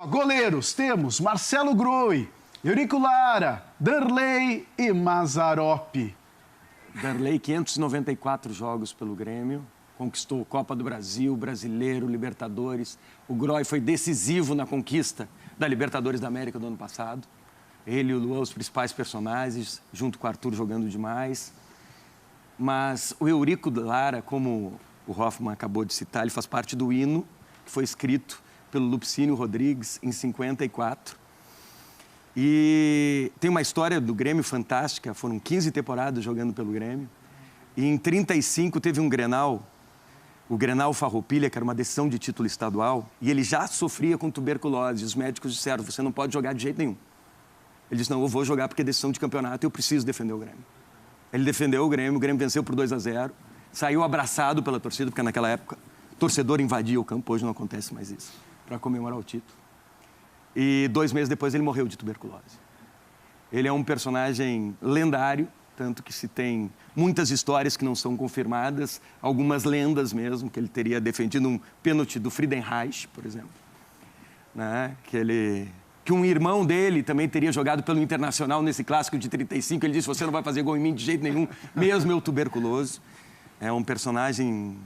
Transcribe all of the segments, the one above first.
Goleiros, temos Marcelo Groi, Eurico Lara, Darley e Mazzaropi. Darley, 594 jogos pelo Grêmio, conquistou Copa do Brasil, Brasileiro, Libertadores. O Groi foi decisivo na conquista da Libertadores da América do ano passado. Ele e o Luan, os principais personagens, junto com o Arthur jogando demais. Mas o Eurico Lara, como o Hoffman acabou de citar, ele faz parte do hino que foi escrito pelo Lupicínio Rodrigues em 54. E tem uma história do Grêmio fantástica, foram 15 temporadas jogando pelo Grêmio. E em 35 teve um Grenal, o Grenal Farroupilha, que era uma decisão de título estadual, e ele já sofria com tuberculose. Os médicos disseram, você não pode jogar de jeito nenhum. Ele disse, não, eu vou jogar porque é decisão de campeonato e eu preciso defender o Grêmio. Ele defendeu o Grêmio venceu por 2-0, saiu abraçado pela torcida, porque naquela época o torcedor invadia o campo, hoje não acontece mais isso, para comemorar o título. E 2 meses depois ele morreu de tuberculose. Ele é um personagem lendário, tanto que se tem muitas histórias que não são confirmadas, algumas lendas mesmo, que ele teria defendido um pênalti do Friedenreich, por exemplo, né? Que um irmão dele também teria jogado pelo Internacional nesse clássico de 35. Ele disse, você não vai fazer gol em mim de jeito nenhum, mesmo eu tuberculoso. É um personagem,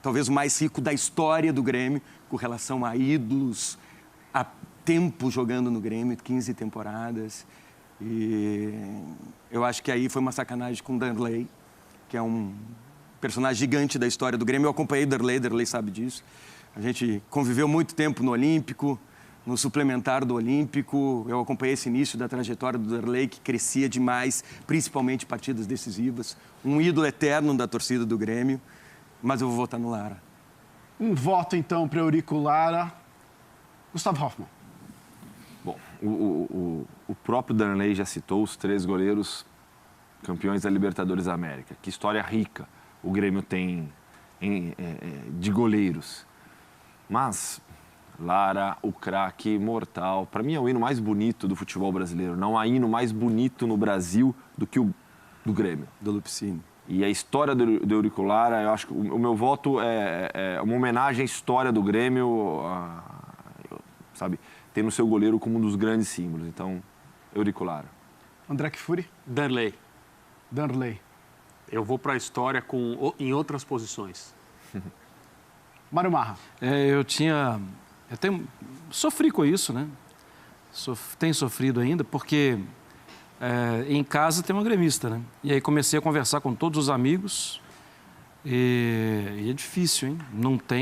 talvez o mais rico da história do Grêmio, com relação a ídolos, a tempo jogando no Grêmio, 15 temporadas. E eu acho que aí foi uma sacanagem com o Darley, que é um personagem gigante da história do Grêmio. Eu acompanhei o Darley sabe disso. A gente conviveu muito tempo no Olímpico, no suplementar do Olímpico. Eu acompanhei esse início da trajetória do Darley, que crescia demais, principalmente partidas decisivas. Um ídolo eterno da torcida do Grêmio, mas eu vou votar no Lara. Um voto, então, para Eurico Lara. Gustavo Hoffman. Bom, o próprio Darley já citou os 3 goleiros campeões da Libertadores da América. Que história rica o Grêmio tem de goleiros. Mas Lara, o craque mortal, para mim é o hino mais bonito do futebol brasileiro. Não há hino mais bonito no Brasil do que o do Grêmio. Do Lupicínio. E a história do Eurico Lara, eu acho que o meu voto é uma homenagem à história do Grêmio, sabe, tendo o seu goleiro como um dos grandes símbolos. Então, Eurico Lara. André Kfouri. Darley. Eu vou para a história em outras posições. Mário Marra. Sofri com isso, né? Tenho sofrido ainda, porque em casa tem uma gremista, né? E aí comecei a conversar com todos os amigos e é difícil, hein?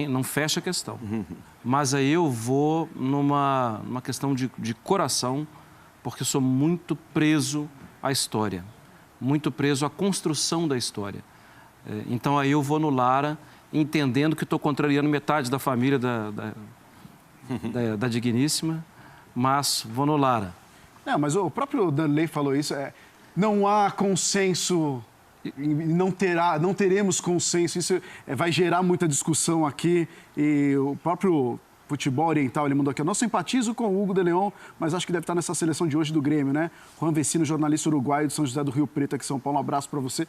Não fecha a questão. Mas aí eu vou numa questão de coração, porque sou muito preso à história, muito preso à construção da história. Então aí eu vou no Lara, entendendo que estou contrariando metade da família da Digníssima, mas vou no Lara. Mas o próprio Darley falou isso, não há consenso, não teremos consenso, isso vai gerar muita discussão aqui, e o próprio futebol oriental, ele mandou aqui, eu não simpatizo com o Hugo de Leon, mas acho que deve estar nessa seleção de hoje do Grêmio, né? Juan Vecino, jornalista uruguaio de São José do Rio Preto, aqui em São Paulo, um abraço para você.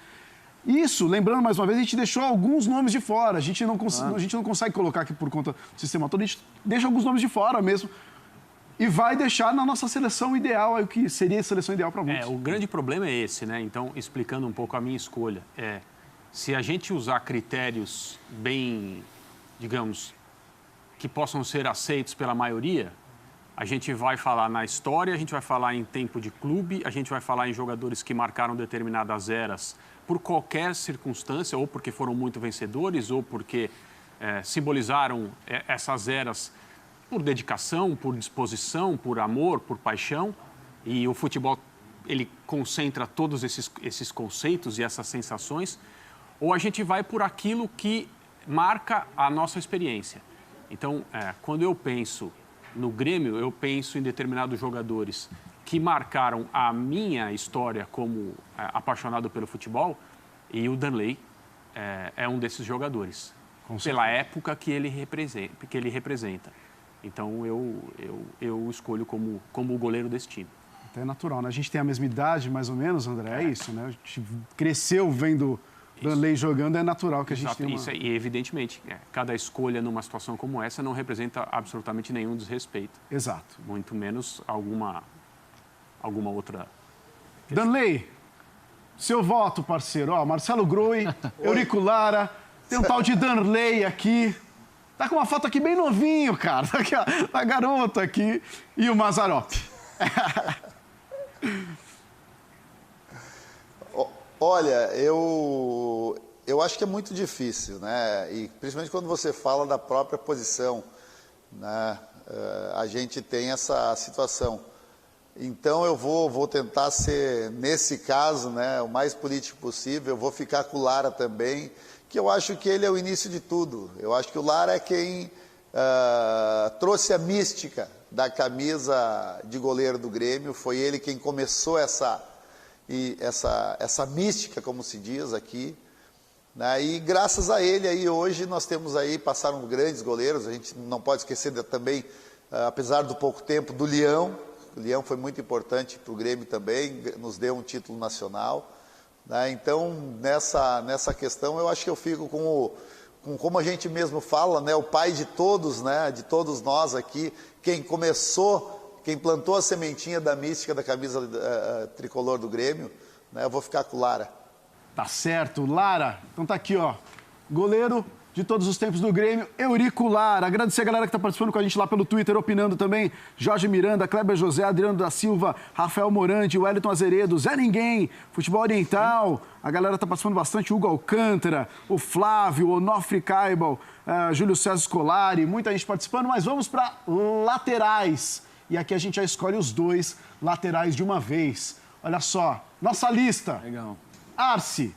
Isso, lembrando mais uma vez, a gente deixou alguns nomes de fora, a gente não consegue colocar aqui por conta do sistema todo, a gente deixa alguns nomes de fora mesmo e vai deixar na nossa seleção ideal, o que seria a seleção ideal para muitos. O grande problema é esse, né? Então, explicando um pouco a minha escolha, se a gente usar critérios bem, digamos, que possam ser aceitos pela maioria, a gente vai falar na história, a gente vai falar em tempo de clube, a gente vai falar em jogadores que marcaram determinadas eras por qualquer circunstância, ou porque foram muito vencedores, ou porque simbolizaram essas eras por dedicação, por disposição, por amor, por paixão. E o futebol, ele concentra todos esses conceitos e essas sensações. Ou a gente vai por aquilo que marca a nossa experiência. Então, quando eu penso no Grêmio, eu penso em determinados jogadores que marcaram a minha história como apaixonado pelo futebol, e o Darley é um desses jogadores, pela época que ele representa. Então, eu escolho como o goleiro desse time. Até natural, né? A gente tem a mesma idade, mais ou menos, André, é isso, né? A gente cresceu vendo Danley jogando, é natural que a gente Exato, tenha isso, e evidentemente, cada escolha numa situação como essa não representa absolutamente nenhum desrespeito. Exato. Muito menos alguma outra... Danley, seu voto, parceiro. Ó, Marcelo Groi, Eurico Lara, tem um tal de Danley aqui. Tá com uma foto aqui bem novinho, cara. Tá aqui, ó, a garota aqui. E o Mazzaropi. Olha, eu acho que é muito difícil, né? E principalmente quando você fala da própria posição, né? A gente tem essa situação. Então eu vou tentar ser, nesse caso, né, o mais político possível. Eu vou ficar com o Lara também, que eu acho que ele é o início de tudo. Eu acho que o Lara é quem trouxe a mística da camisa de goleiro do Grêmio. Foi ele quem começou essa mística, como se diz aqui, né? E graças a ele aí hoje nós temos aí, passaram grandes goleiros. A gente não pode esquecer também, apesar do pouco tempo, do Leão. O Leão foi muito importante para o Grêmio também, nos deu um título nacional, né? Então nessa questão eu acho que eu fico com como a gente mesmo fala, né, o pai de todos, né, de todos nós aqui, quem plantou a sementinha da mística da camisa tricolor do Grêmio, né, eu vou ficar com o Lara. Tá certo. Lara, então tá aqui, ó. Goleiro de todos os tempos do Grêmio, Eurico Lara. Agradecer a galera que tá participando com a gente lá pelo Twitter, opinando também. Jorge Miranda, Kleber José, Adriano da Silva, Rafael Morandi, Wellington Azeredo, Zé Ninguém, Futebol Oriental. A galera tá participando bastante. Hugo Alcântara, o Flávio, o Onofre Caibal, Júlio César Scolari. Muita gente participando, mas vamos para laterais. E aqui a gente já escolhe os dois laterais de uma vez. Olha só, nossa lista. Legal. Arce,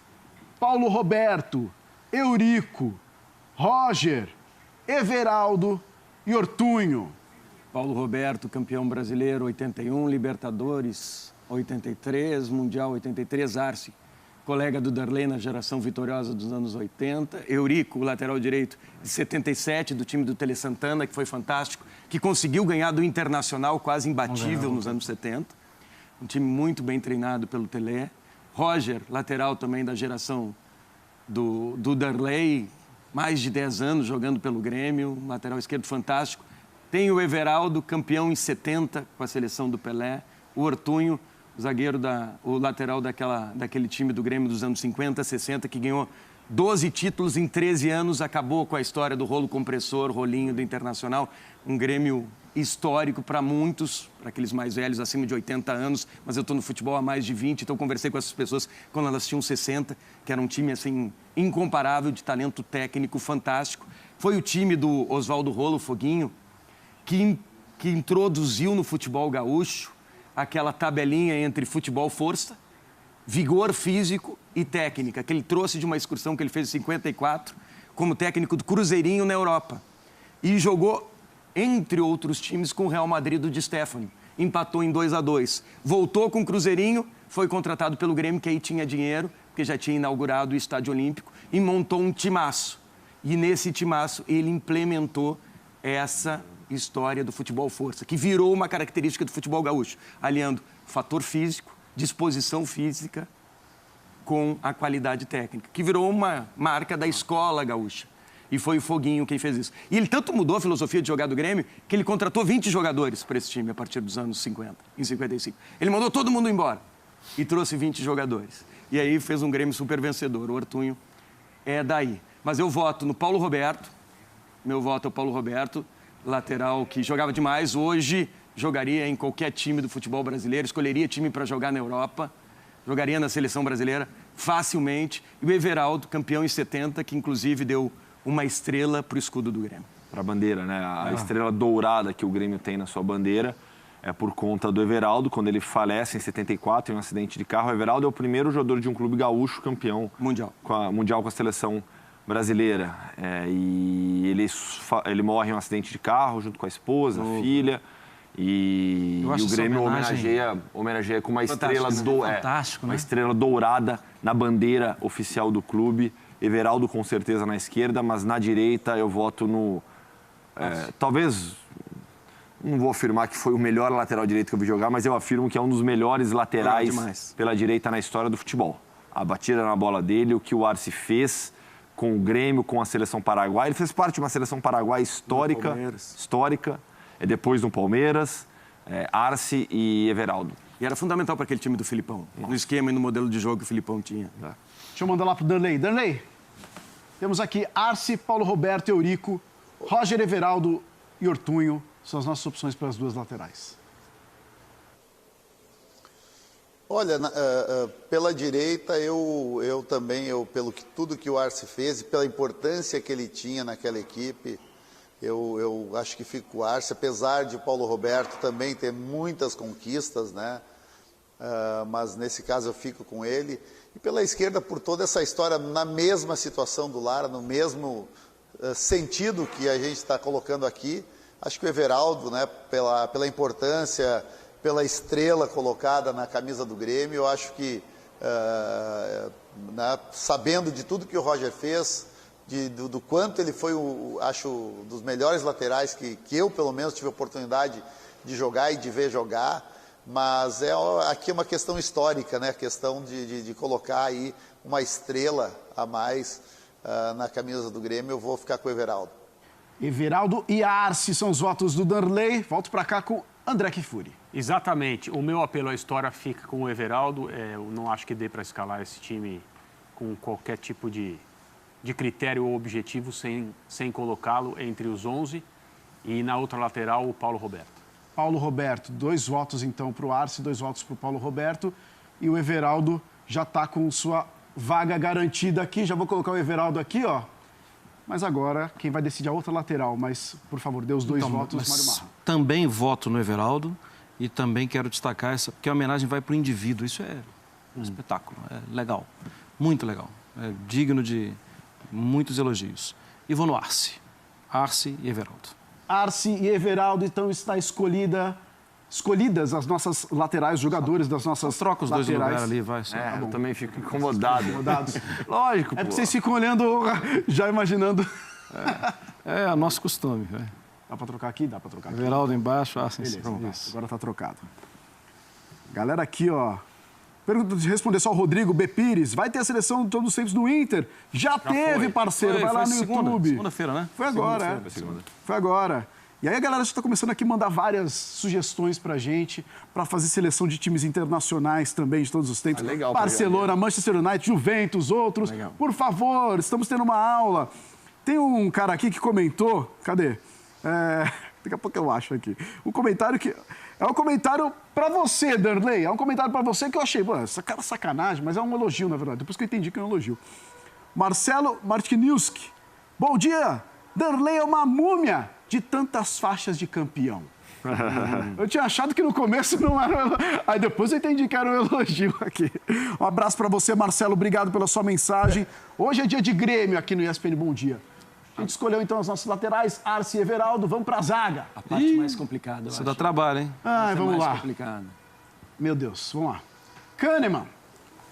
Paulo Roberto, Eurico, Roger, Everaldo e Ortunho. Paulo Roberto, campeão brasileiro 81, Libertadores 83, Mundial 83, Arce, colega do Darley na geração vitoriosa dos anos 80. Eurico, lateral direito de 77, do time do Tele Santana, que foi fantástico, que conseguiu ganhar do Internacional, quase imbatível nos anos 70. Um time muito bem treinado pelo Tele. Roger, lateral também da geração do Darley, mais de 10 anos jogando pelo Grêmio, um lateral esquerdo fantástico. Tem o Everaldo, campeão em 70 com a seleção do Pelé. O Ortunho, o lateral daquele time do Grêmio dos anos 50, 60, que ganhou 12 títulos em 13 anos, acabou com a história do rolo compressor, rolinho do Internacional. Um Grêmio histórico para muitos, para aqueles mais velhos, acima de 80 anos, mas eu estou no futebol há mais de 20, então eu conversei com essas pessoas quando elas tinham 60, que era um time assim incomparável, de talento técnico fantástico. Foi o time do Oswaldo Rolo Foguinho que introduziu no futebol gaúcho aquela tabelinha entre futebol força, vigor físico e técnica, que ele trouxe de uma excursão que ele fez em 54 como técnico do Cruzeirinho na Europa. E jogou, entre outros times, com o Real Madrid do Di Stéfano. Empatou em 2-2. Voltou com o Cruzeirinho, foi contratado pelo Grêmio, que aí tinha dinheiro, porque já tinha inaugurado o Estádio Olímpico, e montou um timaço. E nesse timaço ele implementou essa história do futebol força, que virou uma característica do futebol gaúcho, aliando fator físico, disposição física com a qualidade técnica, que virou uma marca da escola gaúcha. E foi o Foguinho quem fez isso. E ele tanto mudou a filosofia de jogar do Grêmio que ele contratou 20 jogadores para esse time a partir dos anos 50, em 55. Ele mandou todo mundo embora e trouxe 20 jogadores. E aí fez um Grêmio super vencedor. O Ortunho é daí. Mas eu voto no Paulo Roberto. Meu voto é o Paulo Roberto, lateral que jogava demais. Hoje jogaria em qualquer time do futebol brasileiro, escolheria time para jogar na Europa, jogaria na seleção brasileira facilmente. E o Everaldo, campeão em 70, que inclusive deu uma estrela para o escudo do Grêmio. Para a bandeira, né? A estrela dourada que o Grêmio tem na sua bandeira é por conta do Everaldo. Quando ele falece em 74 em um acidente de carro, o Everaldo é o primeiro jogador de um clube gaúcho campeão Mundial com a seleção brasileira. E ele morre em um acidente de carro junto com a esposa, a filha. E o Grêmio homenageia com uma estrela, uma estrela dourada na bandeira oficial do clube. Everaldo com certeza na esquerda, mas na direita eu voto no... talvez, não vou afirmar que foi o melhor lateral direito que eu vi jogar, mas eu afirmo que é um dos melhores laterais pela direita na história do futebol. a batida na bola dele, o que o Arce fez com o Grêmio, com a seleção paraguaia. Ele fez parte de uma seleção paraguaia histórica, depois do Palmeiras, Arce e Everaldo. E era fundamental para aquele time do Filipão, no esquema e no modelo de jogo que o Filipão tinha. Deixa eu mandar lá pro Danley. Danley, temos aqui Arce, Paulo Roberto, Eurico, Roger, Everaldo e Ortunho. São as nossas opções para as duas laterais. Olha, pela direita, eu também, pelo que tudo que o Arce fez e pela importância que ele tinha naquela equipe, eu acho que fico com o Arce, apesar de o Paulo Roberto também ter muitas conquistas, né? Mas nesse caso eu fico com ele. E pela esquerda, por toda essa história, na mesma situação do Lara, no mesmo sentido que a gente está colocando aqui, acho que o Everaldo, né, pela importância, pela estrela colocada na camisa do Grêmio, eu acho que, né, sabendo de tudo que o Roger fez, do quanto ele foi, acho, dos melhores laterais que eu, pelo menos, tive a oportunidade de jogar e de ver jogar, mas aqui é uma questão histórica, né, a questão de colocar aí uma estrela a mais na camisa do Grêmio. Eu vou ficar com o Everaldo. Everaldo e Arce são os votos do Danley. Volto para cá com André Kifuri. Exatamente. O meu apelo à história fica com o Everaldo. Eu não acho que dê para escalar esse time com qualquer tipo de critério ou objetivo sem colocá-lo entre os 11. E na outra lateral, o Paulo Roberto. Paulo Roberto, 2 votos então para o Arce, 2 votos para o Paulo Roberto. E o Everaldo já está com sua vaga garantida aqui. Já vou colocar o Everaldo aqui, ó. Mas agora, quem vai decidir a outra lateral? Mas, por favor, dê os 2 votos, Mário Marra. Também voto no Everaldo e também quero destacar essa, porque a homenagem vai para o indivíduo. Isso é um espetáculo, é legal, muito legal. É digno de muitos elogios. E vou no Arce. Arce e Everaldo. Arce e Everaldo, então está escolhidas as nossas laterais, jogadores das nossas troca os laterais. 2 lugares ali, vai. Só. Eu também fico incomodado. Incomodados. Lógico, É porque vocês ficam olhando, já imaginando. É o nosso costume. Véio. Dá para trocar aqui? Dá para trocar aqui. Everaldo embaixo, Arce em Beleza, cima. agora está trocado. Galera aqui, ó. Pergunta de responder só o Rodrigo B. Pires. Vai ter a seleção de todos os tempos do Inter? Já teve, foi. parceiro. Vai lá no YouTube. Segunda-feira, né? Foi agora, Foi agora. E aí a galera já está começando aqui a mandar várias sugestões pra gente, para fazer seleção de times internacionais também, de todos os tempos. Legal, Barcelona, Manchester United, Juventus, outros. Legal. Por favor, estamos tendo uma aula. Tem um cara aqui que comentou, cadê? Daqui a pouco eu acho aqui. Um comentário que... É um comentário para você, Danley. É um comentário para você que eu achei, essa cara sacanagem, mas é um elogio, na verdade. Depois que eu entendi que é um elogio. Marcelo Martiniuski. Bom dia. Danley é uma múmia de tantas faixas de campeão. Eu tinha achado que no começo não era um elogio. Aí depois eu entendi que era um elogio aqui. Um abraço para você, Marcelo. Obrigado pela sua mensagem. Hoje é dia de Grêmio aqui no ESPN Bom Dia. A gente escolheu então as nossas laterais, Arce e Everaldo. Vamos para a zaga. A parte mais complicada, Isso dá trabalho, hein? Vamos lá. Complicada. Meu Deus, vamos lá. Kahneman,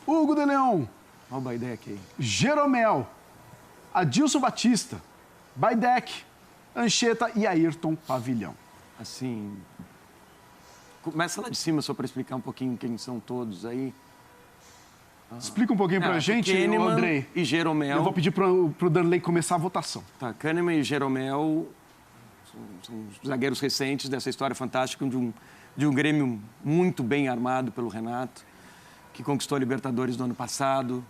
Hugo de Leon, Olha uma ideia aqui. Jeromel, Adilson Batista, Baidec, Anchieta e Ayrton Pavilhão. Assim, começa lá de cima só para explicar um pouquinho quem são todos aí. Explica um pouquinho pra gente, Kahneman Andrei. e Jeromel. Eu vou pedir pro Danley começar a votação. Tá, Kahneman e Jeromel são os zagueiros recentes dessa história fantástica de um Grêmio muito bem armado pelo Renato, que conquistou a Libertadores do ano passado,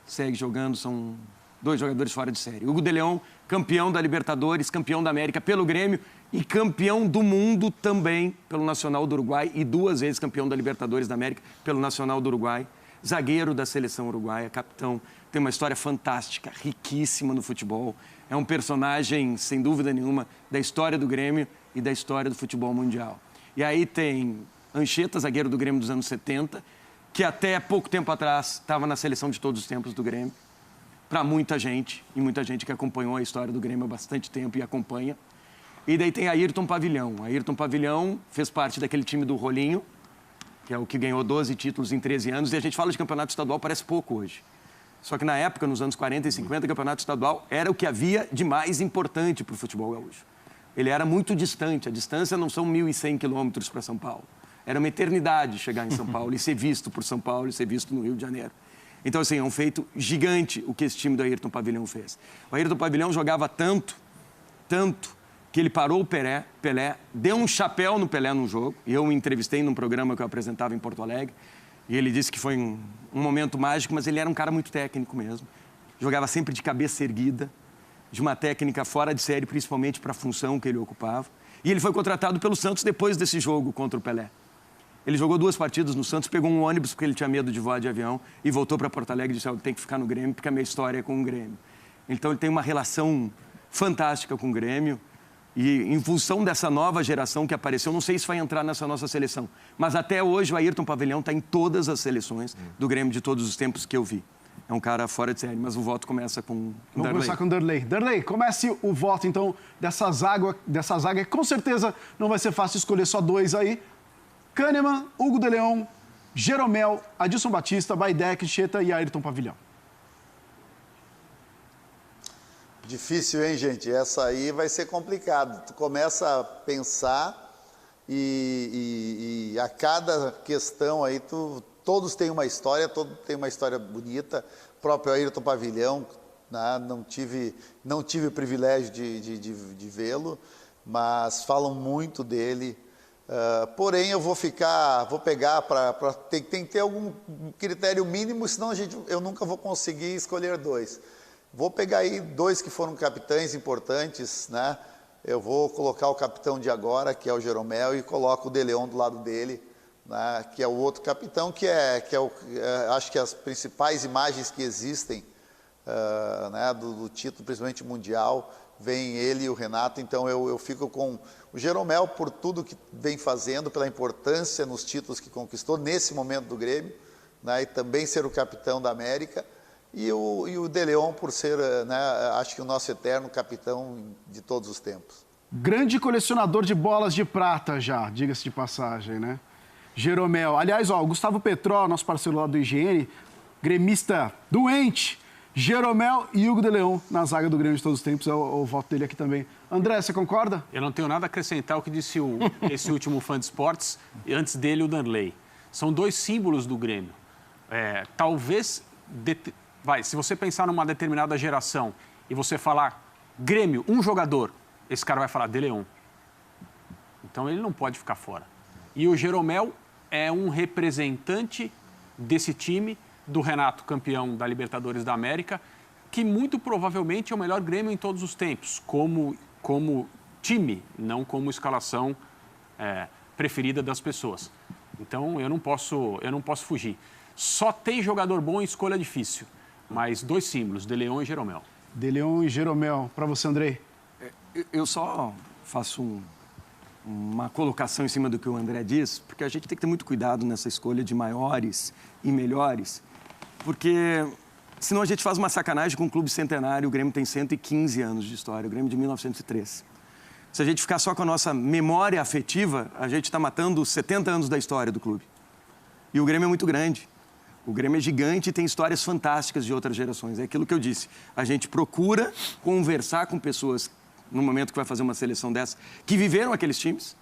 segue jogando, são 2 jogadores fora de série. Hugo de Leon, campeão da Libertadores, campeão da América pelo Grêmio e campeão do mundo também pelo Nacional do Uruguai e 2 vezes campeão da Libertadores da América pelo Nacional do Uruguai. Zagueiro da seleção uruguaia, capitão, tem uma história fantástica, riquíssima no futebol. É um personagem, sem dúvida nenhuma, da história do Grêmio e da história do futebol mundial. E aí tem Anchieta, zagueiro do Grêmio dos anos 70, que até pouco tempo atrás estava na seleção de todos os tempos do Grêmio, para muita gente, e muita gente que acompanhou a história do Grêmio há bastante tempo e acompanha. E daí tem Ayrton Pavilhão. Ayrton Pavilhão fez parte daquele time do Rolinho, que é o que ganhou 12 títulos em 13 anos, e a gente fala de campeonato estadual, parece pouco hoje. Só que na época, nos anos 40 e 50, o campeonato estadual era o que havia de mais importante para o futebol gaúcho. Ele era muito distante, a distância não são 1.100 quilômetros para São Paulo. Era uma eternidade chegar em São Paulo e ser visto por São Paulo e ser visto no Rio de Janeiro. Então, assim, é um feito gigante o que esse time do Ayrton Pavilhão fez. O Ayrton Pavilhão jogava tanto, que ele parou o Pelé, deu um chapéu no Pelé num jogo, e eu o entrevistei num programa que eu apresentava em Porto Alegre, e ele disse que foi um momento mágico, mas ele era um cara muito técnico mesmo. Jogava sempre de cabeça erguida, de uma técnica fora de série, principalmente para a função que ele ocupava. E ele foi contratado pelo Santos depois desse jogo contra o Pelé. Ele jogou 2 partidas no Santos, pegou um ônibus porque ele tinha medo de voar de avião e voltou para Porto Alegre e disse, tem que ficar no Grêmio porque a minha história é com o Grêmio. Então ele tem uma relação fantástica com o Grêmio e em função dessa nova geração que apareceu, não sei se vai entrar nessa nossa seleção, mas até hoje o Ayrton Pavilhão está em todas as seleções do Grêmio de todos os tempos que eu vi. É um cara fora de série, mas o voto começa com Darley. Vamos começar com o Darley. Darley, comece o voto, então, dessa zaga. Com certeza não vai ser fácil escolher só 2 aí. Kahneman, Hugo de Leon, Jeromel, Adilson Batista, Baidec, Cheta e Ayrton Pavilhão. Difícil, hein, gente? Essa aí vai ser complicado. Tu começa a pensar e a cada questão aí, todos têm uma história, todos têm uma história bonita. O próprio Ayrton Pavilhão, né? Não tive o privilégio de vê-lo, mas falam muito dele. Porém, eu vou pegar tem que ter algum critério mínimo, senão eu nunca vou conseguir escolher 2. Vou pegar aí 2 que foram capitães importantes, né? Eu vou colocar o capitão de agora, que é o Jeromel, e coloco o De Leon do lado dele, né? Que é o outro capitão, acho que as principais imagens que existem, né? do título, principalmente mundial, vem ele e o Renato. Então eu fico com o Jeromel por tudo que vem fazendo, pela importância nos títulos que conquistou nesse momento do Grêmio, né? E também ser o capitão da América. E o De Leon por ser, né, acho que o nosso eterno capitão de todos os tempos. Grande colecionador de bolas de prata já, diga-se de passagem, né? Jeromel. Aliás, o Gustavo Petró, nosso parceiro lá do IGN, gremista doente. Jeromel e Hugo de Leon na zaga do Grêmio de todos os tempos. É o voto dele aqui também. André, você concorda? Eu não tenho nada a acrescentar ao que disse esse último fã de esportes, e antes dele o Darley. São 2 símbolos do Grêmio. Talvez... se você pensar numa determinada geração e você falar Grêmio, um jogador, esse cara vai falar De Leon. Então ele não pode ficar fora. E o Jeromel é um representante desse time, do Renato, campeão da Libertadores da América, que muito provavelmente é o melhor Grêmio em todos os tempos, como time, não como escalação preferida das pessoas. Então eu não posso fugir. Só tem jogador bom em escolha difícil. Mas 2 símbolos, De Leon e Jeromel. De Leon e Jeromel. Para você, Andrei. Eu só faço uma colocação em cima do que o André diz, porque a gente tem que ter muito cuidado nessa escolha de maiores e melhores, porque senão a gente faz uma sacanagem com o clube centenário. O Grêmio tem 115 anos de história, o Grêmio de 1903. Se a gente ficar só com a nossa memória afetiva, a gente está matando os 70 anos da história do clube. E o Grêmio é muito grande. O Grêmio é gigante e tem histórias fantásticas de outras gerações. É aquilo que eu disse. A gente procura conversar com pessoas, no momento que vai fazer uma seleção dessa, que viveram aqueles times,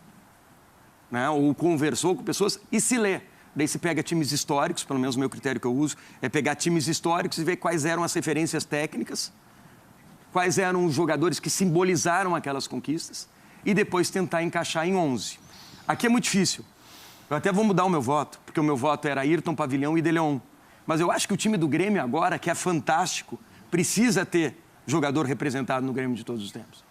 né? Ou conversou com pessoas e se lê. Daí se pega times históricos, pelo menos o meu critério que eu uso, é pegar times históricos e ver quais eram as referências técnicas, quais eram os jogadores que simbolizaram aquelas conquistas e depois tentar encaixar em 11. Aqui é muito difícil. Eu até vou mudar o meu voto, porque o meu voto era Ayrton, Pavilhão e De Leon. Mas eu acho que o time do Grêmio agora, que é fantástico, precisa ter jogador representado no Grêmio de todos os tempos.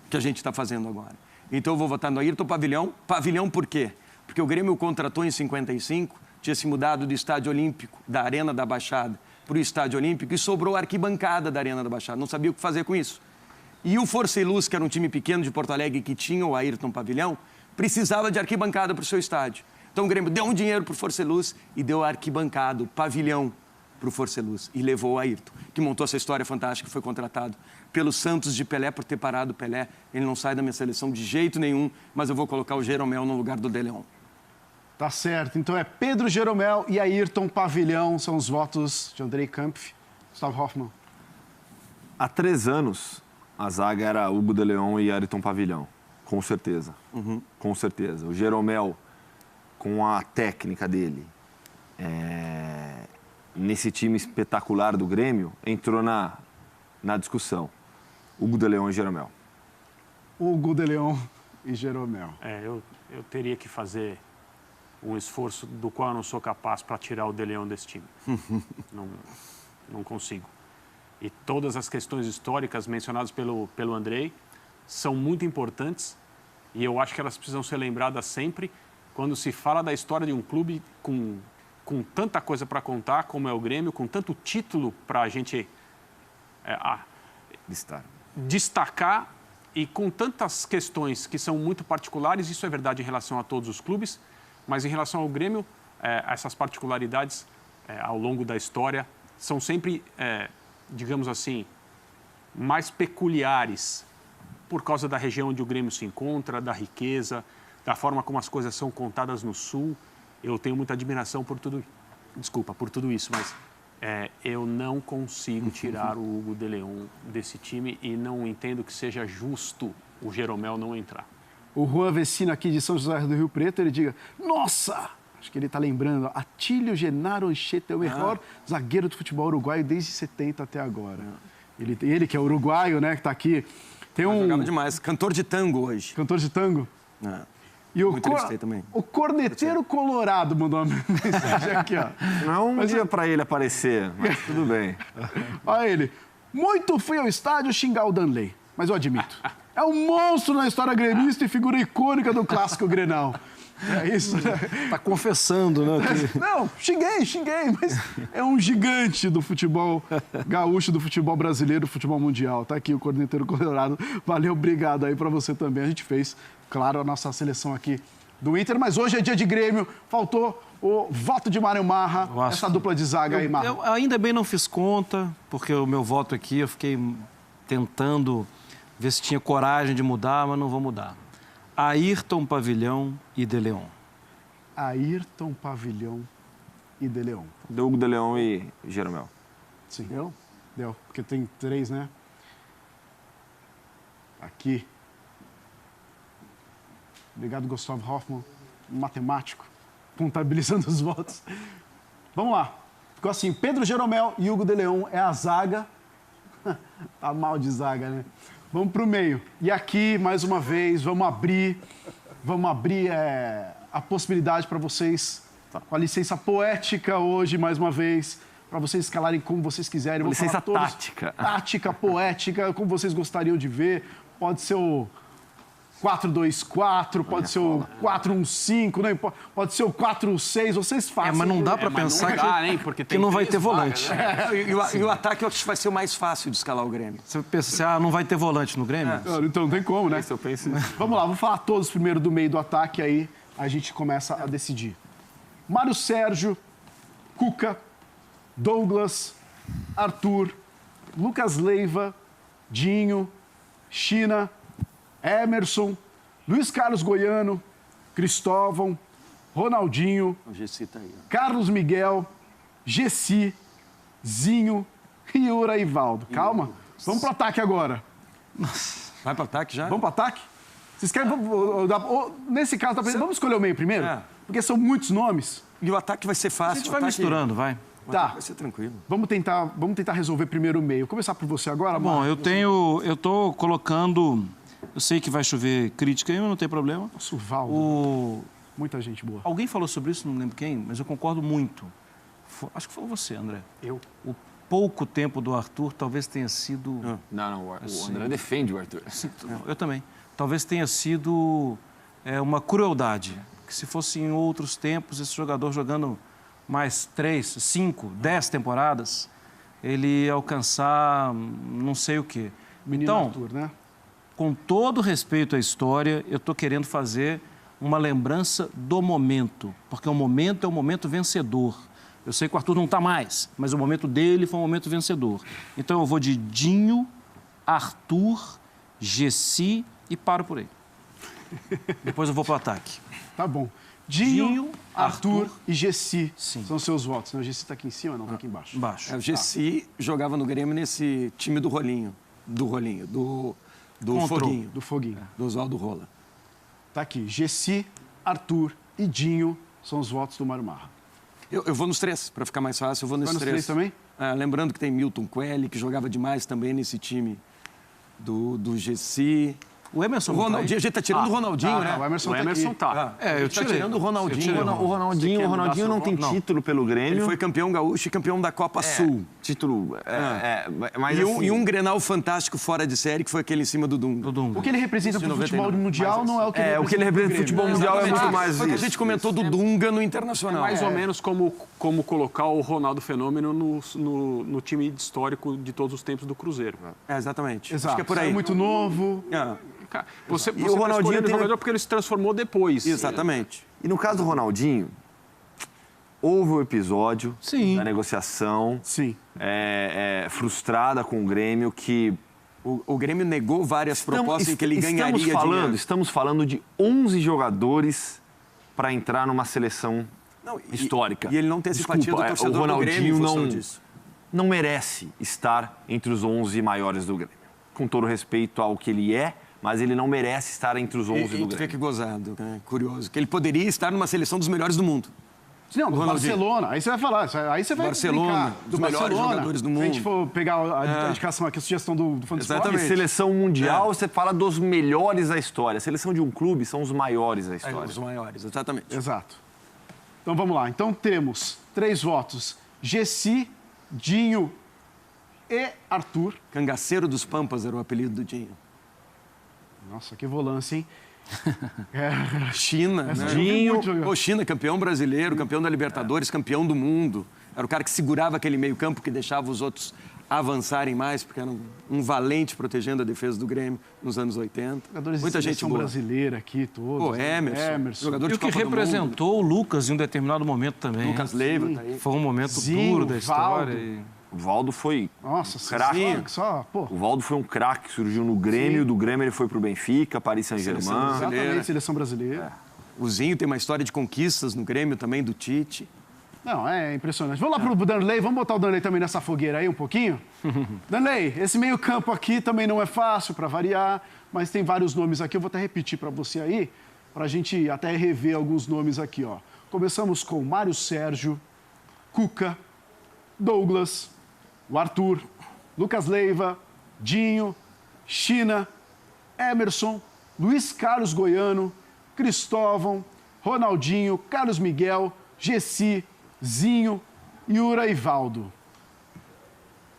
Que a gente está fazendo agora. Então eu vou votar no Ayrton, Pavilhão. Pavilhão por quê? Porque o Grêmio contratou em 55, tinha se mudado do Estádio Olímpico, da Arena da Baixada, para o Estádio Olímpico, e sobrou a arquibancada da Arena da Baixada. Não sabia o que fazer com isso. E o Força e Luz, que era um time pequeno de Porto Alegre, que tinha o Ayrton Pavilhão, precisava de arquibancada para o seu estádio. Então o Grêmio deu um dinheiro para o Força e Luz e deu a arquibancada, o pavilhão, para o Força e Luz. E levou o Ayrton, que montou essa história fantástica, foi contratado pelo Santos de Pelé por ter parado o Pelé. Ele não sai da minha seleção de jeito nenhum, mas eu vou colocar o Jeromel no lugar do De Leon. Tá certo. Então é Pedro Jeromel e Ayrton Pavilhão. São os votos de Andrei Kampf. Gustavo Hoffmann. Há 3 anos, a zaga era Hugo de Leon e Ayrton Pavilhão. Com certeza. Com certeza. O Jeromel, com a técnica dele, nesse time espetacular do Grêmio, entrou na discussão. Hugo de Leão e Jeromel. Hugo de Leão e Jeromel. Eu teria que fazer um esforço do qual eu não sou capaz para tirar o de Leão desse time. Não consigo. E todas as questões históricas mencionadas pelo Andrei são muito importantes e eu acho que elas precisam ser lembradas sempre quando se fala da história de um clube com tanta coisa para contar, como é o Grêmio, com tanto título para a gente destacar e com tantas questões que são muito particulares. Isso é verdade em relação a todos os clubes, mas em relação ao Grêmio, essas particularidades ao longo da história são sempre, digamos assim, mais peculiares por causa da região onde o Grêmio se encontra, da riqueza, da forma como as coisas são contadas no Sul. Eu tenho muita admiração por tudo isso, mas eu não consigo tirar o Hugo de Leão desse time e não entendo que seja justo o Jeromel não entrar. O Juan Vecino aqui de São José do Rio Preto, ele diga, nossa, acho que ele está lembrando, Atílio Genaro Anchieta é o melhor zagueiro do futebol uruguaio desde 70 até agora. Ele que é uruguaio, né, que está aqui. Tem Jogava demais, cantor de tango hoje. Cantor de tango? E o, também. O corneteiro colorado mandou uma mensagem aqui, ó. Não é um dia para ele aparecer, mas tudo bem. Olha ele. Muito fui ao estádio xingar o Danley, mas eu admito. É um monstro na história gremista e figura icônica do clássico Grenal. É isso, né? Tá confessando, né? Não, xinguei, mas é um gigante do futebol gaúcho, do futebol brasileiro, do futebol mundial. Tá aqui o corneteiro colorado. Valeu, obrigado aí pra você também. A gente fez, claro, a nossa seleção aqui do Inter, mas hoje é dia de Grêmio. Faltou o voto de Mário Marra, essa dupla de zaga aí, Marra. Eu ainda bem não fiz conta, porque o meu voto aqui eu fiquei tentando ver se tinha coragem de mudar, mas não vou mudar. Ayrton Pavilhão e De Leão. Ayrton Pavilhão e De Leão. Deu Hugo de Leão e Jeromel. Sim. Deu? Deu, porque tem 3, né? Aqui. Obrigado, Gustavo Hoffmann, matemático, contabilizando os votos. Vamos lá. Ficou assim, Pedro Jeromel e Hugo de Leão é a zaga. Tá mal de zaga, né? Vamos para o meio. E aqui, mais uma vez, vamos abrir a possibilidade para vocês, com a licença poética hoje, mais uma vez, para vocês escalarem como vocês quiserem. Vamos licença tática. Tática, poética, como vocês gostariam de ver. Pode ser o 4-2-4, pode ser o 4-1-5, né? Pode ser o 4-6, vocês fazem. Mas não dá para pensar que não vai ter volante. E o ataque eu acho que vai ser o mais fácil de escalar o Grêmio. Você pensa, não vai ter volante no Grêmio? Então não tem como, né? Eu penso... Vamos lá, vou falar todos primeiro do meio do ataque, aí a gente começa a decidir. Mário Sérgio, Cuca, Douglas, Arthur, Lucas Leiva, Dinho, China, Emerson, Luiz Carlos Goiano, Cristóvão, Ronaldinho, O Gessi tá aí, ó. Carlos Miguel, Gessi, Zinho e Uraivaldo. Calma, vamos pro ataque agora. Vai pro ataque já? Vamos pro ataque? Vocês querem... Nesse caso, vamos escolher o meio primeiro? É. Porque são muitos nomes. E o ataque vai ser A fácil. gente vai o ataque... misturando, vai. O Tá. ataque vai ser tranquilo. Vamos tentar resolver primeiro o meio. Vou começar por você agora, Bom, Marcos. eu tô colocando... Eu sei que vai chover crítica aí, mas não tem problema. Nossa, o Valdo. O... Muita gente boa. Alguém falou sobre isso, não lembro quem, mas eu concordo muito. Acho que foi você, André. Eu? O pouco tempo do Arthur talvez tenha sido... Não, o André defende o Arthur. Eu também. Talvez tenha sido uma crueldade. Que se fosse em outros tempos, esse jogador jogando mais 3, 5, 10 temporadas, ele ia alcançar não sei o quê. Menino Então, Arthur, né? com todo respeito à história, eu estou querendo fazer uma lembrança do momento, porque o momento é um momento vencedor. Eu sei que o Arthur não está mais, mas o momento dele foi um momento vencedor. Então eu vou de Dinho, Arthur, Gessi e paro por aí. Depois eu vou para o ataque. Tá bom. Dinho, Dinho, Arthur Arthur e Gessi. Sim. São seus votos, né? O Gessi está aqui em cima, não, está aqui embaixo. Embaixo. O Gessi jogava no Grêmio nesse time do Foguinho. Do Foguinho. Do Oswaldo Rola. Tá aqui. Gessi, Arthur e Dinho são os votos do Mário Marra. Eu vou nos 3, para ficar mais fácil, eu vou nesses Vai nos 3 também? Lembrando que tem Milton Coelho, que jogava demais também nesse time do Gessi. O Emerson O não tá aí? Ronaldinho, a gente tá tirando o Ronaldinho, né? O Emerson O tá Emerson aqui. tá. Eu tá tirei. tirando o Ronaldinho. Eu tirei O Ronaldinho, Você quer mudar seu não tem voto? título pelo Grêmio. Ele foi campeão gaúcho e campeão da Copa Sul. Título... mas assim, E um Grenal fantástico fora de série, que foi aquele em cima do Dunga. Do Dunga. O que ele representa De para o futebol 99. mundial não é o que ele o que ele representa no futebol mundial é muito mais Foi o que a isso. gente comentou do Dunga no Internacional. Mais ou menos como colocar o Ronaldo Fenômeno no time histórico de todos os tempos do Cruzeiro. Exatamente. Exato. Acho que é por aí. Saiu muito novo. Cara, você o tá Ronaldinho escolhendo o tem- jogador porque ele se transformou depois. Exatamente. E no caso do Ronaldinho, houve um episódio Sim. da negociação Sim. frustrada com o Grêmio que... O Grêmio negou várias propostas em que ele ganharia dinheiro. Estamos falando de 11 jogadores para entrar numa seleção Não, histórica. E ele não ter simpatia do torcedor o Ronaldinho do Grêmio em função disso. não merece estar entre os 11 maiores do Grêmio. Com todo respeito ao que ele é, mas ele não merece estar entre os 11 E do tu vê Grêmio. que gozado, né? Curioso. Que ele poderia estar numa seleção dos melhores do mundo. Não, do Ronaldinho. Barcelona. Aí você vai falar, aí você vai Barcelona, brincar. dos melhores jogadores do Se a gente mundo. for pegar a indicação aqui, a sugestão do Fã do Esporte, Exatamente. Seleção mundial, você fala dos melhores da história. A seleção de um clube são os maiores da história. Os maiores, exatamente. Exato. Então vamos lá. Então temos 3 votos: Gessi, Dinho e Arthur. Cangaceiro dos Pampas era o apelido do Dinho. Nossa, que volância, hein? China, né? Dinho. Pô, China, campeão brasileiro, campeão da Libertadores, campeão do mundo. Era o cara que segurava aquele meio-campo que deixava os outros avançarem mais, porque era um valente protegendo a defesa do Grêmio nos anos 80. Jogadores Muita de gente seleção boa. brasileira aqui, todos. Pô, Emerson. Jogador E de o que Copa do Mundo. representou o Lucas em um determinado momento também. Lucas Leiva tá aí. Foi um momento Zinho, duro da história. Valdo. O Valdo foi Nossa, craque. pô. O Valdo foi um craque que surgiu no Grêmio, do Grêmio ele foi pro Benfica, Paris Saint-Germain. Exatamente, seleção brasileira. O Zinho tem uma história de conquistas no Grêmio também, do Tite. Não, é impressionante. Vamos lá pro Danley, vamos botar o Danley também nessa fogueira aí um pouquinho? Danley, esse meio campo aqui também não é fácil para variar, mas tem vários nomes aqui, eu vou até repetir para você aí, para a gente até rever alguns nomes aqui, ó. Começamos com Mário Sérgio, Cuca, Douglas, o Arthur, Lucas Leiva, Dinho, China, Emerson, Luiz Carlos Goiano, Cristóvão, Ronaldinho, Carlos Miguel, Gessi, Zinho e Uraivaldo.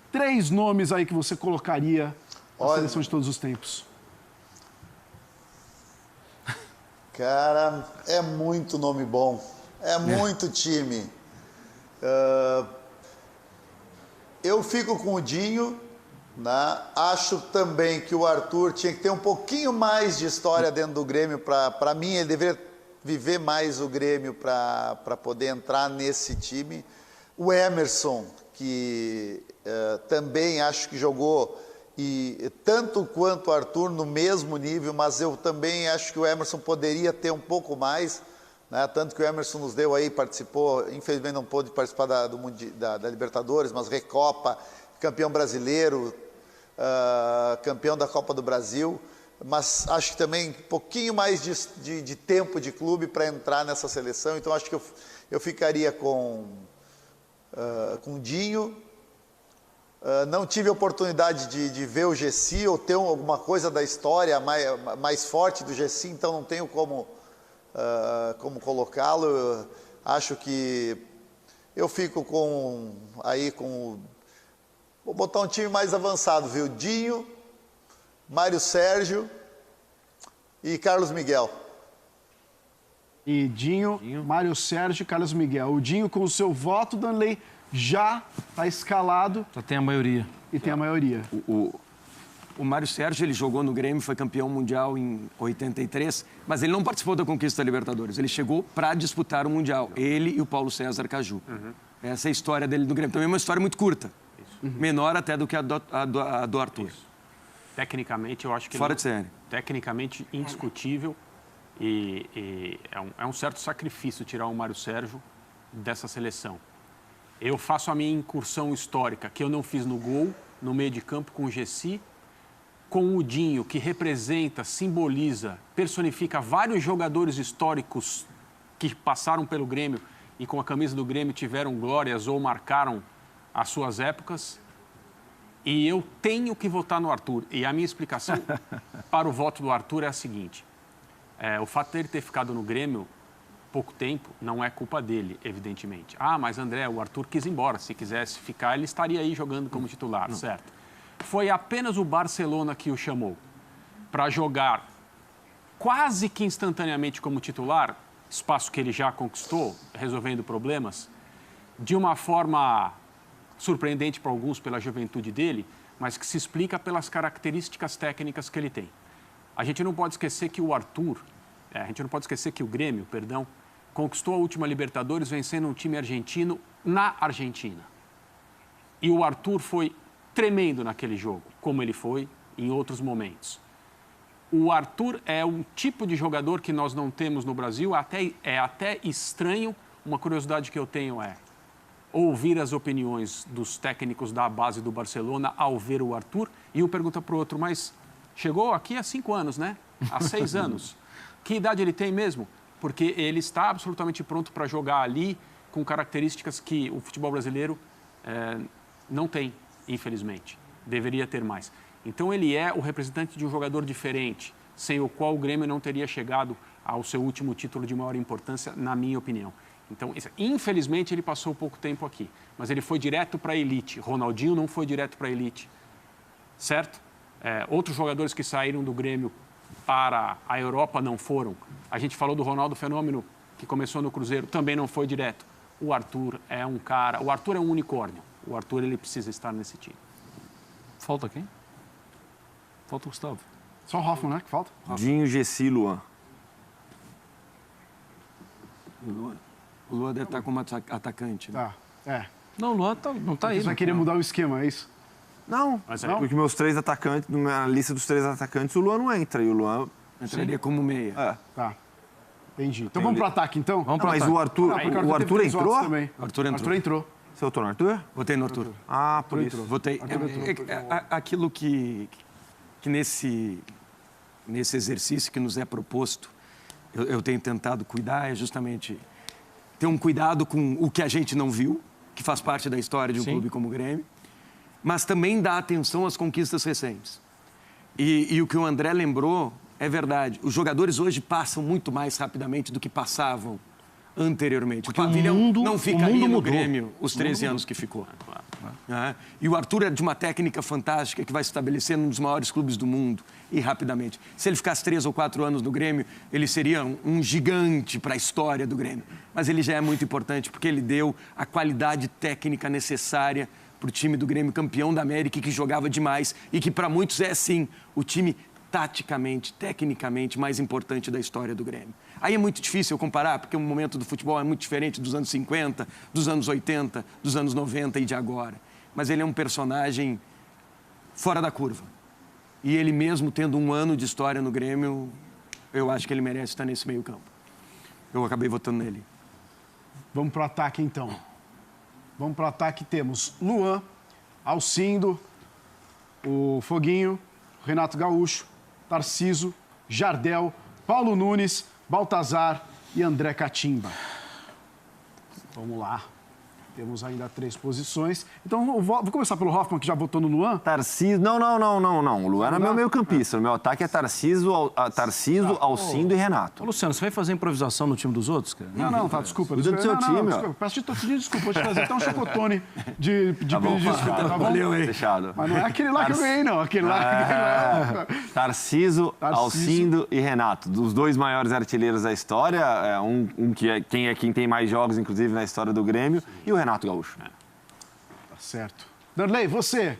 3 nomes aí que você colocaria na Olha. seleção de todos os tempos. Cara, é muito nome bom. É muito time. Eu fico com o Dinho, né? Acho também que o Arthur tinha que ter um pouquinho mais de história dentro do Grêmio. Para mim, ele deveria viver mais o Grêmio para poder entrar nesse time. O Emerson, que também acho que jogou tanto quanto o Arthur no mesmo nível, mas eu também acho que o Emerson poderia ter um pouco mais, né? Tanto que o Emerson nos deu aí, participou, infelizmente não pôde participar da Libertadores, mas Recopa, campeão brasileiro, campeão da Copa do Brasil, mas acho que também um pouquinho mais de tempo de clube para entrar nessa seleção, então acho que eu ficaria com Dinho. Não tive a oportunidade de ver o Gessi ou ter alguma coisa da história mais forte do Gessi, então não tenho como colocá-lo. Eu acho que eu fico vou botar um time mais avançado, viu? Dinho, Mário Sérgio e Carlos Miguel. E Dinho, Mário Sérgio e Carlos Miguel. O Dinho, com o seu voto, Danley, já está escalado Já tem a maioria. e tem a maioria. O Mário Sérgio, ele jogou no Grêmio, foi campeão mundial em 83, mas ele não participou da conquista da Libertadores. Ele chegou para disputar o Mundial, ele e o Paulo César Caju. Essa é a história dele no Grêmio. Também é uma história muito curta, menor até do que a do Arthur. Tecnicamente, eu acho que Fora de série. Tecnicamente indiscutível e é um certo sacrifício tirar o Mário Sérgio dessa seleção. Eu faço a minha incursão histórica, que eu não fiz no gol, no meio de campo com o Gessi, com o Dinho, que representa, simboliza, personifica vários jogadores históricos que passaram pelo Grêmio e com a camisa do Grêmio tiveram glórias ou marcaram as suas épocas. E eu tenho que votar no Arthur. E a minha explicação para o voto do Arthur é a seguinte. O fato dele ter ficado no Grêmio pouco tempo não é culpa dele, evidentemente. Ah, mas André, o Arthur quis ir embora. Se quisesse ficar, ele estaria aí jogando como titular, certo? Foi apenas o Barcelona que o chamou para jogar quase que instantaneamente como titular, espaço que ele já conquistou, resolvendo problemas, de uma forma surpreendente para alguns pela juventude dele, mas que se explica pelas características técnicas que ele tem. A gente não pode esquecer que o Grêmio, conquistou a última Libertadores vencendo um time argentino na Argentina. E o Arthur foi tremendo naquele jogo, como ele foi em outros momentos. O Arthur é um tipo de jogador que nós não temos no Brasil, é até estranho. Uma curiosidade que eu tenho é ouvir as opiniões dos técnicos da base do Barcelona ao ver o Arthur, e um pergunta para o outro, mas chegou aqui há 5 anos, né? Há 6 anos. Que idade ele tem mesmo? Porque ele está absolutamente pronto para jogar ali com características que o futebol brasileiro não tem, infelizmente. Deveria ter mais. Então ele é o representante de um jogador diferente, sem o qual o Grêmio não teria chegado ao seu último título de maior importância, na minha opinião. Então, infelizmente, ele passou pouco tempo aqui, mas ele foi direto para a elite. Ronaldinho não foi direto para a elite, certo? Outros jogadores que saíram do Grêmio para a Europa não foram. A gente falou do Ronaldo Fenômeno, que começou no Cruzeiro, também não foi direto. O Arthur é um cara... O Arthur é um unicórnio. O Arthur, ele precisa estar nesse time. Falta quem? Falta o Gustavo. Só o Hoffman, né, que falta? Dinho, Gessi, Luan. O Luan deve estar como atacante. Né? Tá, Não, o Luan não está aí. Você vai querer mudar o esquema, é isso? Não, Mas porque meus 3 atacantes, na lista dos 3 atacantes, o Luan não entra. E o Luan... Entraria como meia. Tá, entendi. Então vamos pro ataque, então? Vamos pro Mas ataque. o Arthur, Porque o Arthur teve 3 votos entrou? também. Arthur entrou. Arthur entrou. Você votou no Arthur? Votei no Arthur. Ah, por isso. Votei. Aquilo que nesse exercício que nos é proposto, eu tenho tentado cuidar é justamente ter um cuidado com o que a gente não viu, que faz parte da história de um clube como o Grêmio, mas também dar atenção às conquistas recentes. E o que o André lembrou é verdade. Os jogadores hoje passam muito mais rapidamente do que passavam anteriormente. Porque o Pavilhão não ficaria no mudou. Grêmio os 13 anos que ficou. E o Arthur é de uma técnica fantástica que vai se estabelecer num dos maiores clubes do mundo e rapidamente. Se ele ficasse 3 ou 4 anos no Grêmio, ele seria um gigante para a história do Grêmio. Mas ele já é muito importante porque ele deu a qualidade técnica necessária para o time do Grêmio, campeão da América, e que jogava demais e que para muitos é, sim, o time taticamente, tecnicamente mais importante da história do Grêmio. Aí é muito difícil eu comparar, porque o momento do futebol é muito diferente dos anos 50, dos anos 80, dos anos 90 e de agora. Mas ele é um personagem fora da curva. E ele mesmo tendo 1 ano de história no Grêmio, eu acho que ele merece estar nesse meio campo. Eu acabei votando nele. Vamos pro ataque, então. Vamos pro ataque. Temos Luan, Alcindo, o Foguinho, Renato Gaúcho, Tarciso, Jardel, Paulo Nunes, Baltazar e André Catimba. Vamos lá. Temos ainda 3 posições. Então, vou começar pelo Hoffman, que já votou no Luan. Tarciso... Não. O Luan era meu meio-campista. O meu ataque é Tarciso, Alcindo e Renato. Ô, Luciano, você vai fazer improvisação no time dos outros, cara? Não, tá, desculpa. Cuida do seu time, ó. Peço desculpa, vou te trazer até um chocotone de desculpa, tá bom? Valeu, hein? Fechado. Mas não é aquele lá que eu ganhei, não. Aquele lá... Tarciso, Alcindo e Renato. Dos 2 maiores artilheiros da história, quem tem mais jogos, inclusive, na história do Grêmio, e o Renato Gaúcho. Tá certo. Darley, você.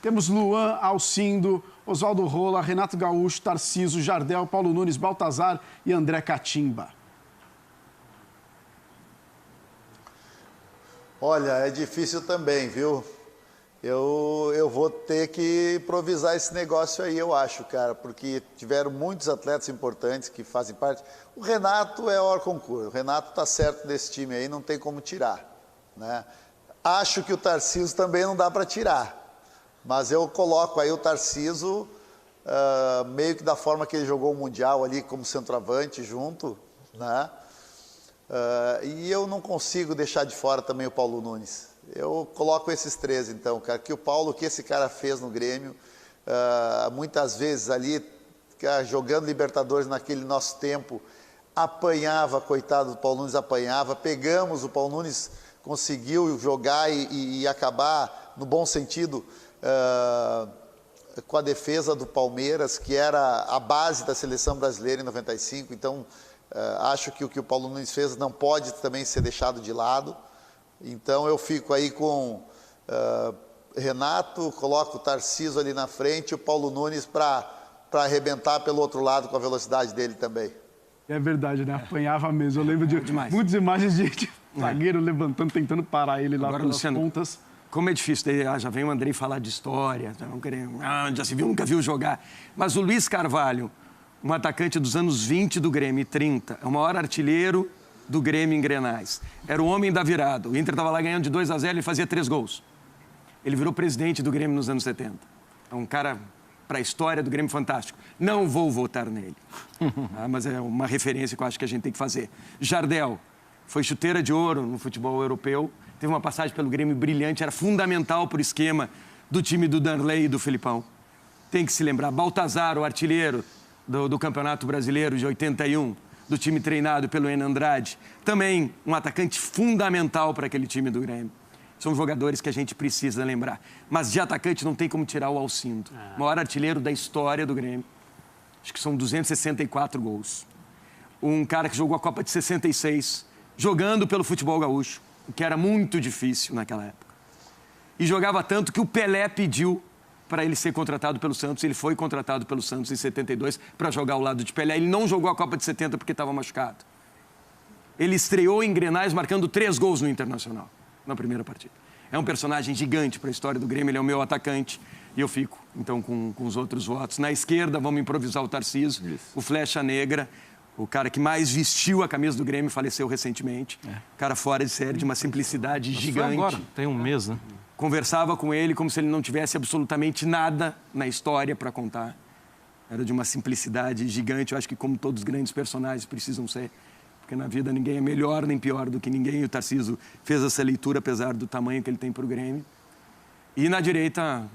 Temos Luan, Alcindo, Oswaldo Rola, Renato Gaúcho, Tarciso, Jardel, Paulo Nunes, Baltazar e André Catimba. Olha, é difícil também, viu? Eu vou ter que improvisar esse negócio aí, eu acho, cara, porque tiveram muitos atletas importantes que fazem parte. O Renato é hors concurso. O Renato tá certo desse time aí, não tem como tirar. Né? Acho que o Tarciso também não dá para tirar, mas eu coloco aí o Tarciso meio que da forma que ele jogou o Mundial ali como centroavante junto, né? E eu não consigo deixar de fora também o Paulo Nunes. Eu coloco esses 3, então, cara, que o que esse cara fez no Grêmio, muitas vezes ali, cara, jogando Libertadores naquele nosso tempo, apanhava, coitado do Paulo Nunes, apanhava. Pegamos, o Paulo Nunes conseguiu jogar e acabar, no bom sentido, com a defesa do Palmeiras, que era a base da seleção brasileira em 95. Então, acho que o que o Paulo Nunes fez não pode também ser deixado de lado. Então, eu fico aí com Renato, coloco o Tarcísio ali na frente e o Paulo Nunes para arrebentar pelo outro lado com a velocidade dele também. É verdade, né? Apanhava mesmo. Eu lembro de muitas imagens de zagueiro levantando, tentando parar ele lá pelas pontas. Como é difícil, já vem o Andrei falar de história, já se viu, nunca viu jogar. Mas o Luiz Carvalho, um atacante dos anos 20 do Grêmio e 30, é o maior artilheiro do Grêmio em Grenais. Era o homem da virada. O Inter estava lá ganhando de 2-0, ele fazia 3 gols. Ele virou presidente do Grêmio nos anos 70. É um cara para a história do Grêmio fantástico. Não vou votar nele. Mas é uma referência que eu acho que a gente tem que fazer. Jardel foi chuteira de ouro no futebol europeu. Teve uma passagem pelo Grêmio brilhante, era fundamental para o esquema do time do Danley e do Felipão. Tem que se lembrar. Baltazar, o artilheiro do Campeonato Brasileiro de 81, do time treinado pelo Enan Andrade. Também um atacante fundamental para aquele time do Grêmio. São jogadores que a gente precisa lembrar. Mas de atacante não tem como tirar o Alcindo. O maior artilheiro da história do Grêmio. Acho que são 264 gols. Um cara que jogou a Copa de 66, jogando pelo futebol gaúcho, o que era muito difícil naquela época. E jogava tanto que o Pelé pediu para ele ser contratado pelo Santos. Ele foi contratado pelo Santos em 72 para jogar ao lado de Pelé. Ele não jogou a Copa de 70 porque estava machucado. Ele estreou em Grenais marcando 3 gols no Internacional, na primeira partida. É um personagem gigante para a história do Grêmio, ele é o meu atacante. E eu fico, então, com os outros votos. Na esquerda, vamos improvisar o Tarcísio, o Flecha Negra, o cara que mais vestiu a camisa do Grêmio, faleceu recentemente. Cara fora de série, de uma simplicidade gigante. Foi agora, tem um mês, né? Conversava com ele como se ele não tivesse absolutamente nada na história para contar. Era de uma simplicidade gigante. Eu acho que como todos os grandes personagens precisam ser. Porque na vida ninguém é melhor nem pior do que ninguém. E o Tarcísio fez essa leitura, apesar do tamanho que ele tem para o Grêmio. E na direita,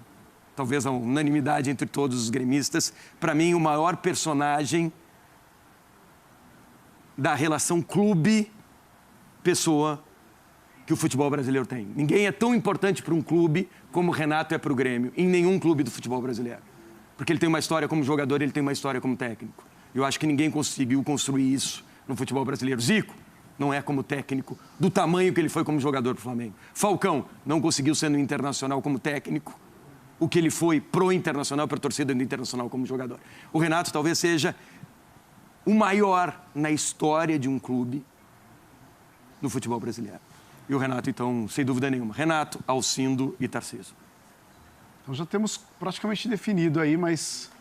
talvez a unanimidade entre todos os gremistas. Para mim, o maior personagem da relação clube-pessoa que o futebol brasileiro tem. Ninguém é tão importante para um clube como o Renato é para o Grêmio, em nenhum clube do futebol brasileiro. Porque ele tem uma história como jogador, ele tem uma história como técnico. Eu acho que ninguém conseguiu construir isso no futebol brasileiro. Zico não é como técnico, do tamanho que ele foi como jogador do Flamengo. Falcão não conseguiu ser no Internacional como técnico, o que ele foi pro Internacional, para a torcida do Internacional como jogador. O Renato talvez seja o maior na história de um clube no futebol brasileiro. E o Renato, então, sem dúvida nenhuma. Renato, Alcindo e Tarcísio. Então já temos praticamente definido aí, mas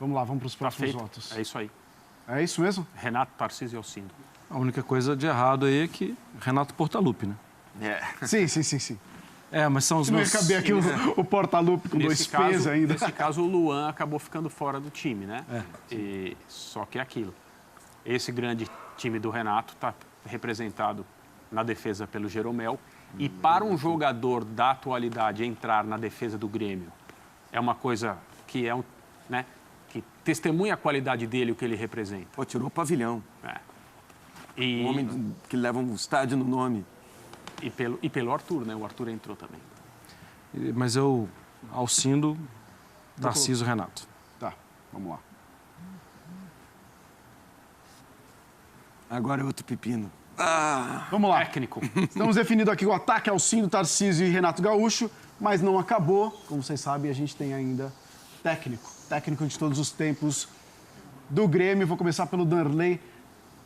vamos lá, vamos para os próximos votos. É isso aí. É isso mesmo? Renato, Tarcísio e Alcindo. A única coisa de errado aí é que Renato Portaluppi, né? Sim. Mas são os Não ia meus... caber aqui o Portaluppi com 2 P's ainda. Nesse caso, o Luan acabou ficando fora do time, né? Só que é aquilo. Esse grande time do Renato está representado na defesa pelo Jeromel. E para um jogador da atualidade entrar na defesa do Grêmio, é uma coisa que que testemunha a qualidade dele, o que ele representa. Pô, tirou o pavilhão. Um homem que leva um estádio no nome. E pelo Arthur, né? O Arthur entrou também. Mas eu, Alcindo, Tarcísio, Renato. Tá, vamos lá. Agora é outro pepino. Vamos lá. Técnico. Estamos definindo aqui o ataque, Alcindo, Tarcísio e Renato Gaúcho, mas não acabou. Como vocês sabem, a gente tem ainda técnico de todos os tempos do Grêmio. Vou começar pelo Danley,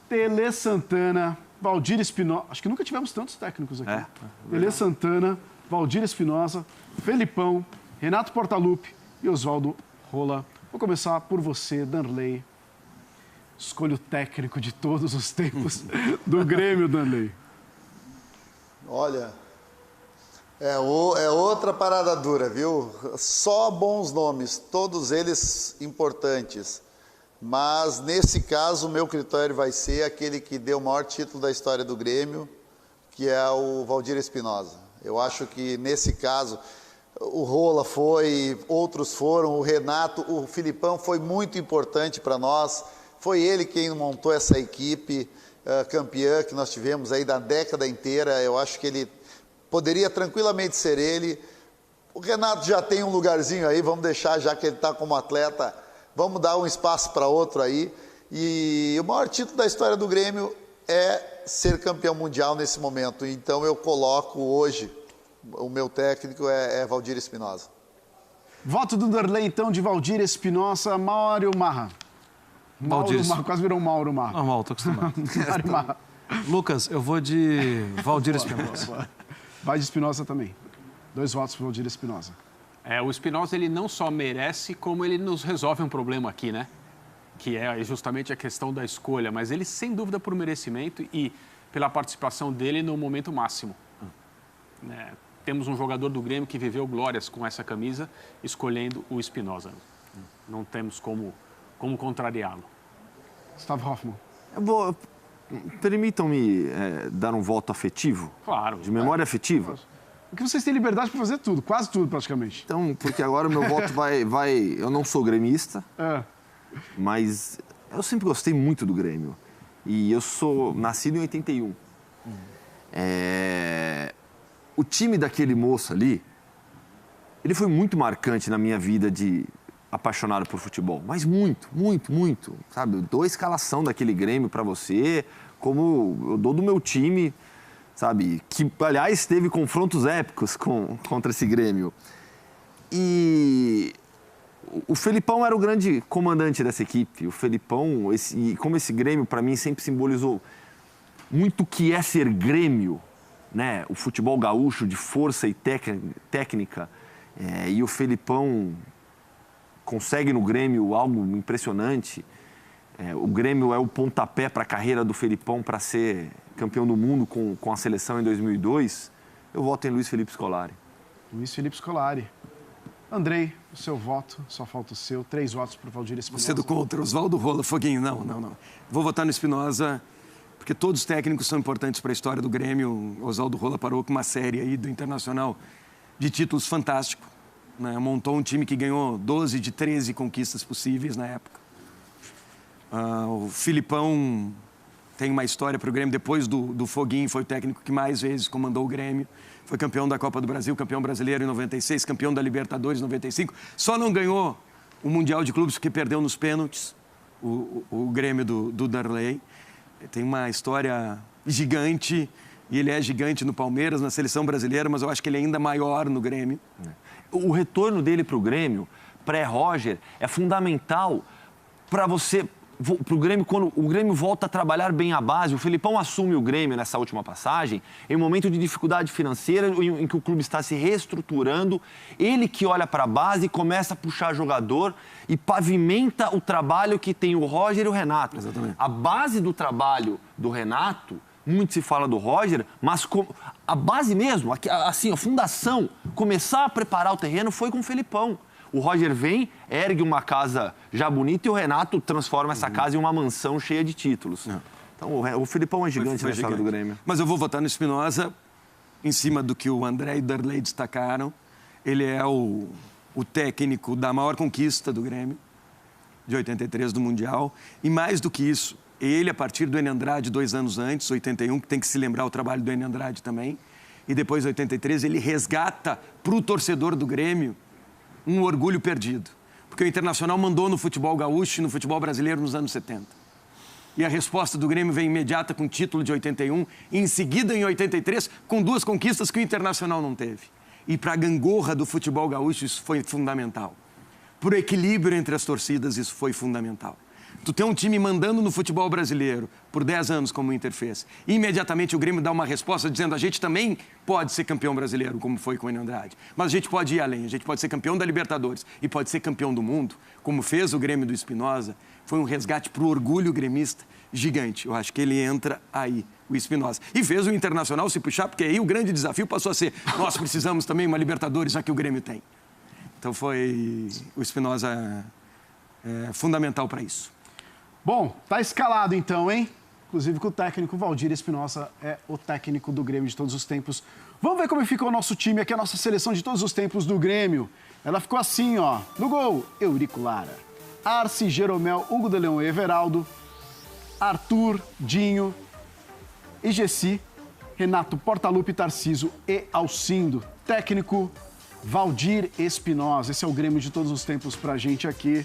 Tele Santana, Valdir Espinosa. Acho que nunca tivemos tantos técnicos aqui. Tele Santana, Valdir Espinosa, Felipão, Renato Portaluppi e Oswaldo Rola. Vou começar por você, Danley. Escolha o técnico de todos os tempos do Grêmio, Danley. Olha, é outra parada dura, viu? Só bons nomes, todos eles importantes. mas nesse caso o meu critério vai ser aquele que deu o maior título da história do Grêmio, que é o Valdir Espinosa. Eu acho que nesse caso o Rola foi, outros foram, o Renato, o Filipão foi muito importante para nós, foi ele quem montou essa equipe campeã que nós tivemos aí da década inteira. Eu acho que ele poderia tranquilamente ser ele. O Renato já tem um lugarzinho aí, vamos deixar, já que ele está como atleta, vamos dar um espaço para outro aí. E o maior título da história do Grêmio é ser campeão mundial nesse momento. Então eu coloco hoje, o meu técnico é Valdir Espinosa. Voto do Darley, então, de Valdir Espinosa, Mário Marra. Valdir. Marra, quase virou Mauro Marra. Normal, tô acostumado. Mário Marra. Lucas, eu vou de Valdir Espinosa. Vai de Espinosa também. 2 votos para Valdir Espinosa. O Espinosa, ele não só merece, como ele nos resolve um problema aqui, né? Que é justamente a questão da escolha, mas ele, sem dúvida, por merecimento e pela participação dele no momento máximo. Temos um jogador do Grêmio que viveu glórias com essa camisa, escolhendo o Espinosa. Não temos como contrariá-lo. Gustavo Hoffmann. Permitam-me dar um voto afetivo? Claro. De memória afetiva? Porque vocês têm liberdade para fazer tudo, quase tudo praticamente. Então, porque agora o meu voto vai... Eu não sou gremista, mas eu sempre gostei muito do Grêmio. E eu sou nascido em 81. O time daquele moço ali, ele foi muito marcante na minha vida de apaixonado por futebol. Mas muito, muito, muito. Sabe, eu dou a escalação daquele Grêmio para você, como eu dou do meu time, sabe? Que, aliás, teve confrontos épicos contra esse Grêmio. E o Felipão era o grande comandante dessa equipe. O Felipão, como esse Grêmio, para mim, sempre simbolizou muito o que é ser Grêmio, né? O futebol gaúcho de força e técnica. E o Felipão consegue no Grêmio algo impressionante. O Grêmio é o pontapé para a carreira do Felipão para ser campeão do mundo com a seleção em 2002. Eu voto em Luiz Felipe Scolari. Luiz Felipe Scolari. Andrei, o seu voto, só falta o seu. 3 votos para o Valdir Espinosa. Você do contra, Oswaldo Rola, Foguinho. Não. Vou votar no Espinosa, porque todos os técnicos são importantes para a história do Grêmio. Oswaldo Rola parou com uma série aí do Internacional de títulos fantásticos. Né? Montou um time que ganhou 12 de 13 conquistas possíveis na época. O Filipão tem uma história para o Grêmio. Depois do Foguinho, foi o técnico que mais vezes comandou o Grêmio. Foi campeão da Copa do Brasil, campeão brasileiro em 96, campeão da Libertadores em 95. Só não ganhou o Mundial de Clubes porque perdeu nos pênaltis, o Grêmio do Darley. Tem uma história gigante, e ele é gigante no Palmeiras, na seleção brasileira, mas eu acho que ele é ainda maior no Grêmio. O retorno dele para o Grêmio, pré-Roger, é fundamental para você... Para o Grêmio, quando o Grêmio volta a trabalhar bem a base. O Felipão assume o Grêmio nessa última passagem em um momento de dificuldade financeira em que o clube está se reestruturando. Ele que olha para a base e começa a puxar jogador e pavimenta o trabalho que tem o Roger e o Renato. Exatamente. A base do trabalho do Renato, muito se fala do Roger, mas a base mesmo, assim, a fundação, começar a preparar o terreno foi com o Felipão. O Roger vem, ergue uma casa já bonita e o Renato transforma essa casa em uma mansão cheia de títulos. Então, o Felipão é gigante na história do Grêmio. Mas eu vou votar no Espinosa, em cima do que o André e o Darley destacaram. Ele é o técnico da maior conquista do Grêmio, de 83 do Mundial. E mais do que isso, ele, a partir do Enio Andrade, 2 anos antes, 81, que tem que se lembrar o trabalho do Enio Andrade também. E depois, 83, ele resgata para o torcedor do Grêmio um orgulho perdido. Porque o Internacional mandou no futebol gaúcho e no futebol brasileiro nos anos 70. E a resposta do Grêmio vem imediata com o título de 81 e em seguida, em 83, com 2 conquistas que o Internacional não teve. E para a gangorra do futebol gaúcho isso foi fundamental. Para o equilíbrio entre as torcidas isso foi fundamental. Tu tem um time mandando no futebol brasileiro por 10 anos, como o Inter fez. E imediatamente o Grêmio dá uma resposta dizendo a gente também pode ser campeão brasileiro, como foi com o Enio Andrade. Mas a gente pode ir além, a gente pode ser campeão da Libertadores e pode ser campeão do mundo, como fez o Grêmio do Espinosa. Foi um resgate para o orgulho gremista gigante. Eu acho que ele entra aí, o Espinosa. E fez o Internacional se puxar, porque aí o grande desafio passou a ser nós precisamos também uma Libertadores, já que o Grêmio tem. Então foi o Espinosa fundamental para isso. Bom, tá escalado então, hein? Inclusive com o técnico Valdir Espinosa, é o técnico do Grêmio de todos os tempos. Vamos ver como ficou o nosso time aqui, a nossa seleção de todos os tempos do Grêmio. Ela ficou assim, ó. No gol, Eurico Lara, Arce, Jeromel, Hugo de Leão e Everaldo, Arthur, Dinho, Igessi, Renato Portaluppi, Tarciso e Alcindo. Técnico Valdir Espinosa. Esse é o Grêmio de todos os tempos pra gente aqui.